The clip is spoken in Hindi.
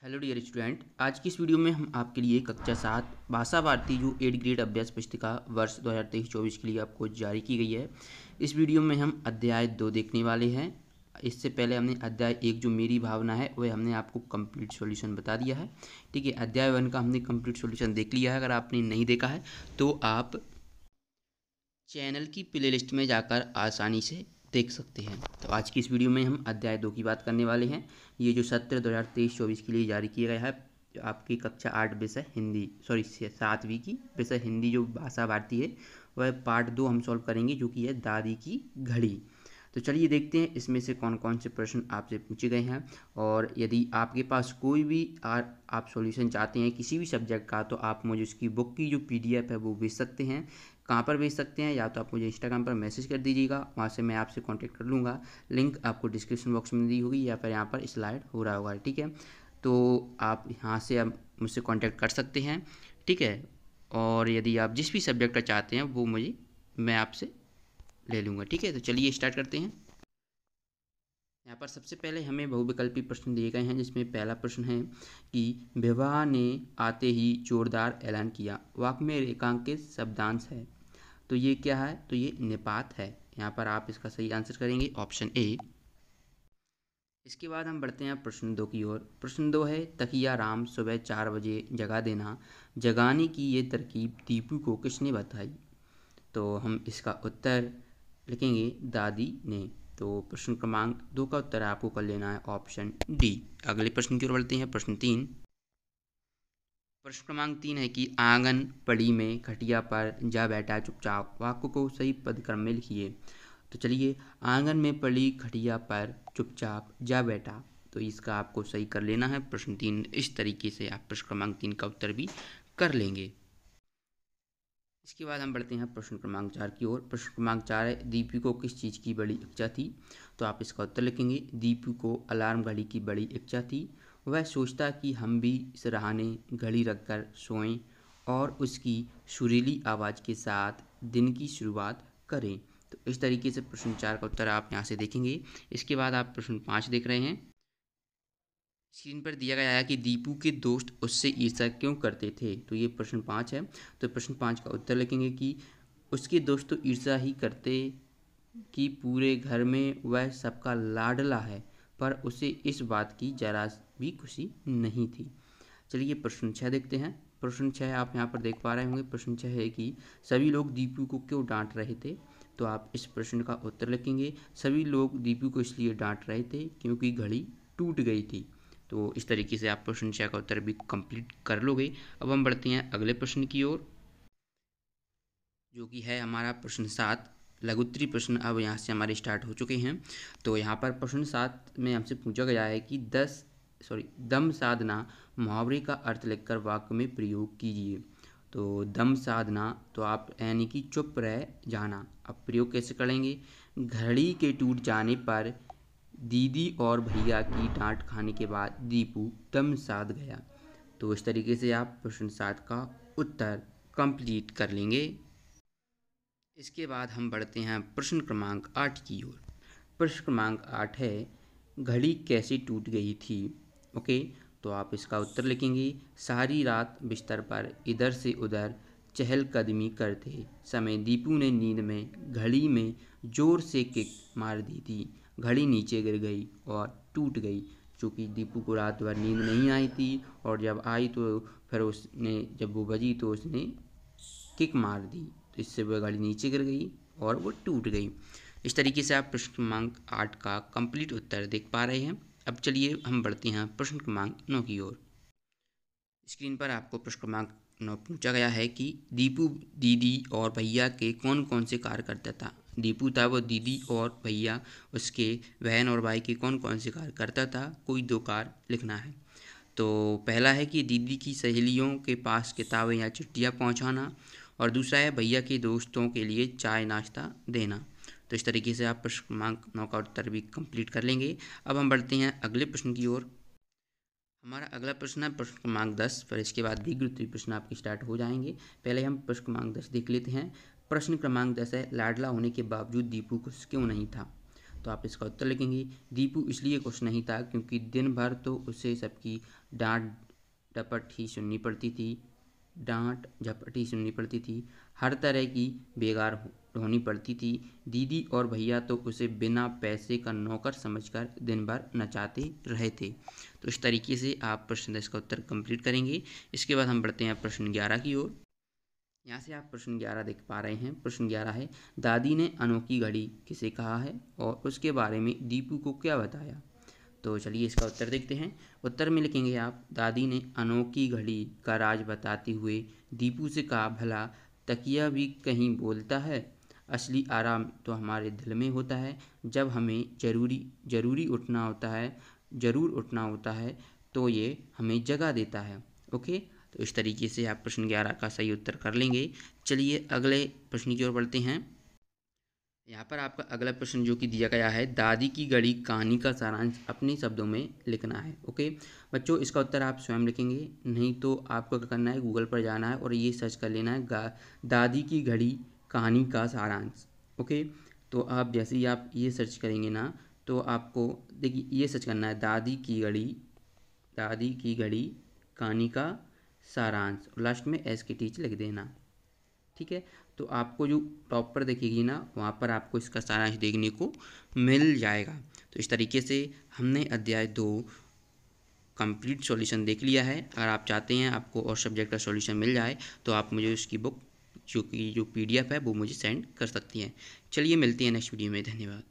हेलो डियर स्टूडेंट, आज की इस वीडियो में हम आपके लिए कक्षा 7 भाषा भारती जो 8 ग्रेड अभ्यास पुस्तिका वर्ष 2023-24 के लिए आपको जारी की गई है। इस वीडियो में हम अध्याय 2 देखने वाले हैं। इससे पहले हमने अध्याय 1 जो मेरी भावना है वह हमने आपको कंप्लीट सॉल्यूशन बता दिया है। ठीक है, अध्याय 1 का हमने कंप्लीट सॉल्यूशन देख लिया है। अगर आपने नहीं देखा है तो आप चैनल की प्लेलिस्ट में जाकर आसानी से देख सकते हैं। तो आज की इस वीडियो में हम अध्याय 2 की बात करने वाले हैं। ये जो सत्र 2023-24 के लिए जारी किया गया है, आपकी कक्षा 8 विषय हिंदी, सॉरी 7वीं की विषय हिंदी जो भाषा भारती है, वह पार्ट 2 हम सॉल्व करेंगे, जो कि है दादी की घड़ी। तो चलिए देखते हैं इसमें से कौन कौन से प्रश्न आपसे पूछे गए हैं। और यदि आपके पास कोई भी आप सॉल्यूशन चाहते हैं किसी भी सब्जेक्ट का, तो आप मुझे उसकी बुक की जो PDF है वो भेज सकते हैं। कहाँ पर भेज सकते हैं? या तो आप मुझे इंस्टाग्राम पर मैसेज कर दीजिएगा, वहाँ से मैं आपसे कांटेक्ट कर लूँगा। लिंक आपको डिस्क्रिप्शन बॉक्स में दी होगी या फिर यहाँ पर स्लाइड हो रहा होगा। ठीक है, तो आप यहाँ से अब मुझसे कांटेक्ट कर सकते हैं। ठीक है, और यदि आप जिस भी सब्जेक्ट का चाहते हैं वो मैं आपसे ले लूँगा। ठीक है, तो चलिए स्टार्ट करते हैं। यहाँ पर सबसे पहले हमें बहुविकल्पी प्रश्न दिए गए हैं, जिसमें पहला प्रश्न है कि विवाह ने आते ही जोरदार ऐलान किया। वाक्य में रेखांकित शब्दांश है, तो ये क्या है? तो ये निपात है। यहाँ पर आप इसका सही आंसर करेंगे ऑप्शन ए। इसके बाद हम बढ़ते हैं प्रश्न 2 की ओर। प्रश्न 2 है तकिया राम सुबह 4 बजे जगा देना, जगाने की ये तरकीब दीपू को किसने बताई? तो हम इसका उत्तर लिखेंगे दादी ने। तो प्रश्न क्रमांक 2 का उत्तर आपको कर लेना है ऑप्शन डी। अगले प्रश्न की ओर बढ़ते हैं, प्रश्न 3। प्रश्न क्रमांक 3 है कि आंगन पड़ी में खटिया पर जा बैठा चुपचाप। वाक्य को सही पदक्रम में लिखिए। तो चलिए, आंगन में पड़ी खटिया पर चुपचाप जा बैठा, तो इसका आपको सही कर लेना है प्रश्न 3। इस तरीके से आप प्रश्न क्रमांक 3 का उत्तर भी कर लेंगे। इसके बाद हम बढ़ते हैं प्रश्न क्रमांक 4 की ओर। प्रश्न क्रमांक 4 है दीपू को किस चीज़ की बड़ी इच्छा थी? तो आप इसका उत्तर लिखेंगे दीपू को अलार्म घड़ी की बड़ी इच्छा थी। वह सोचता कि हम भी सिरहाने घड़ी रखकर सोएं और उसकी सुरीली आवाज़ के साथ दिन की शुरुआत करें। तो इस तरीके से प्रश्न 4 का उत्तर आप यहाँ से देखेंगे। इसके बाद आप प्रश्न 5 देख रहे हैं। स्क्रीन पर दिया गया है कि दीपू के दोस्त उससे ईर्ष्या क्यों करते थे? तो ये प्रश्न 5 है। तो प्रश्न 5 का उत्तर लिखेंगे कि उसके दोस्त तो ईर्ष्या ही करते कि पूरे घर में वह सबका लाडला है, पर उसे इस बात की जरा भी खुशी नहीं थी। चलिए प्रश्न 6 देखते हैं। प्रश्न 6 आप यहाँ पर देख पा रहे होंगे। प्रश्न 6 है कि सभी लोग दीपू को क्यों डांट रहे थे? तो आप इस प्रश्न का उत्तर लिखेंगे सभी लोग दीपू को इसलिए डांट रहे थे क्योंकि घड़ी टूट गई थी। तो इस तरीके से आप प्रश्न 6 का उत्तर भी कंप्लीट कर लोगे। अब हम बढ़ते हैं अगले प्रश्न की ओर, जो कि है हमारा प्रश्न 7। लघुत्तरी प्रश्न अब यहाँ से हमारे स्टार्ट हो चुके हैं। तो यहाँ पर प्रश्न 7 में हमसे पूछा गया है कि दम साधना मुहावरे का अर्थ लिखकर वाक्य में प्रयोग कीजिए। तो दम साधना, तो आप यानी कि चुप रह जाना। अब प्रयोग कैसे करेंगे? घड़ी के टूट जाने पर दीदी और भैया की डांट खाने के बाद दीपू दम साध गया। तो इस तरीके से आप प्रश्न 7 का उत्तर कंप्लीट कर लेंगे। इसके बाद हम बढ़ते हैं प्रश्न क्रमांक 8 की ओर। प्रश्न क्रमांक 8 है घड़ी कैसे टूट गई थी? ओके, तो आप इसका उत्तर लिखेंगे सारी रात बिस्तर पर इधर से उधर चहलकदमी करते समय दीपू ने नींद में घड़ी में जोर से किक मार दी थी। घड़ी नीचे गिर गई और टूट गई। चूँकि दीपू को रात भर नींद नहीं आई थी और जब आई तो फिर उसने, जब वो बजी तो उसने किक मार दी, तो इससे वह गाड़ी नीचे गिर गई और वो टूट गई। इस तरीके से आप प्रश्न क्रमांक 8 का कंप्लीट उत्तर देख पा रहे हैं। अब चलिए हम बढ़ते हैं प्रश्न क्रमांक 9 की ओर। स्क्रीन पर आपको प्रश्न क्रमांक 9 पूछा गया है कि दीपू दीदी और भैया के कौन कौन से कार्य करता था? दीपू था वो दीदी और भैया उसके बहन और भाई के कौन कौन से कार्य करता था? कोई 2 कार्य लिखना है। तो पहला है कि दीदी की सहेलियों के पास किताबें या चिट्ठियाँ पहुँचाना, और दूसरा है भैया के दोस्तों के लिए चाय नाश्ता देना। तो इस तरीके से आप प्रश्न क्रमांक 9 का उत्तर भी कंप्लीट कर लेंगे। अब हम बढ़ते हैं अगले प्रश्न की ओर। हमारा अगला प्रश्न है प्रश्न क्रमांक 10। फिर इसके बाद दीर्घ उत्तरीय प्रश्न आपके स्टार्ट हो जाएंगे। पहले हम प्रश्न क्रमांक 10 देख लेते हैं। प्रश्न क्रमांक 10 है लाडला होने के बावजूद दीपू खुश क्यों नहीं था? तो आप इसका उत्तर लिखेंगे दीपू इसलिए खुश नहीं था क्योंकि दिन भर तो उसे सबकी डांट डपट ही सुननी पड़ती थी, डांट झपट ही सुननी पड़ती थी, हर तरह की बेगार ढोनी पड़ती थी। दीदी और भैया तो उसे बिना पैसे का नौकर समझकर दिन भर नचाते रहे थे। तो इस तरीके से आप प्रश्न 10 का उत्तर कंप्लीट करेंगे। इसके बाद हम बढ़ते हैं प्रश्न 11 की ओर। यहाँ से आप प्रश्न 11 देख पा रहे हैं। प्रश्न 11 है, दादी ने अनोखी घड़ी किसे कहा है और उसके बारे में दीपू को क्या बताया। तो चलिए इसका उत्तर देखते हैं। उत्तर में लिखेंगे आप, दादी ने अनोखी घड़ी का राज बताते हुए दीपू से कहा, भला तकिया भी कहीं बोलता है, असली आराम तो हमारे दिल में होता है, जब हमें ज़रूर उठना होता है तो ये हमें जगा देता है। ओके, तो इस तरीके से आप प्रश्न 11 का सही उत्तर कर लेंगे। चलिए अगले प्रश्न की ओर बढ़ते हैं। यहाँ पर आपका अगला प्रश्न जो कि दिया गया है, दादी की घड़ी कहानी का सारांश अपने शब्दों में लिखना है। ओके बच्चों, इसका उत्तर आप स्वयं लिखेंगे, नहीं तो आपको क्या करना है, गूगल पर जाना है और ये सर्च कर लेना है दादी की घड़ी कहानी का सारांश। ओके, तो आप जैसे ही आप ये सर्च करेंगे ना, तो आपको देखिए ये सर्च करना है, दादी की घड़ी कहानी का सारांश, लास्ट में एस के टीच लिख देना। ठीक है, तो आपको जो टॉप पर दिखेगी ना, वहाँ पर आपको इसका सारांश देखने को मिल जाएगा। तो इस तरीके से हमने अध्याय 2 कंप्लीट सॉल्यूशन देख लिया है। अगर आप चाहते हैं आपको और सब्जेक्ट का सॉल्यूशन मिल जाए तो आप मुझे उसकी बुक जो PDF है वो मुझे सेंड कर सकती हैं। चलिए मिलते हैं नेक्स्ट वीडियो में, धन्यवाद।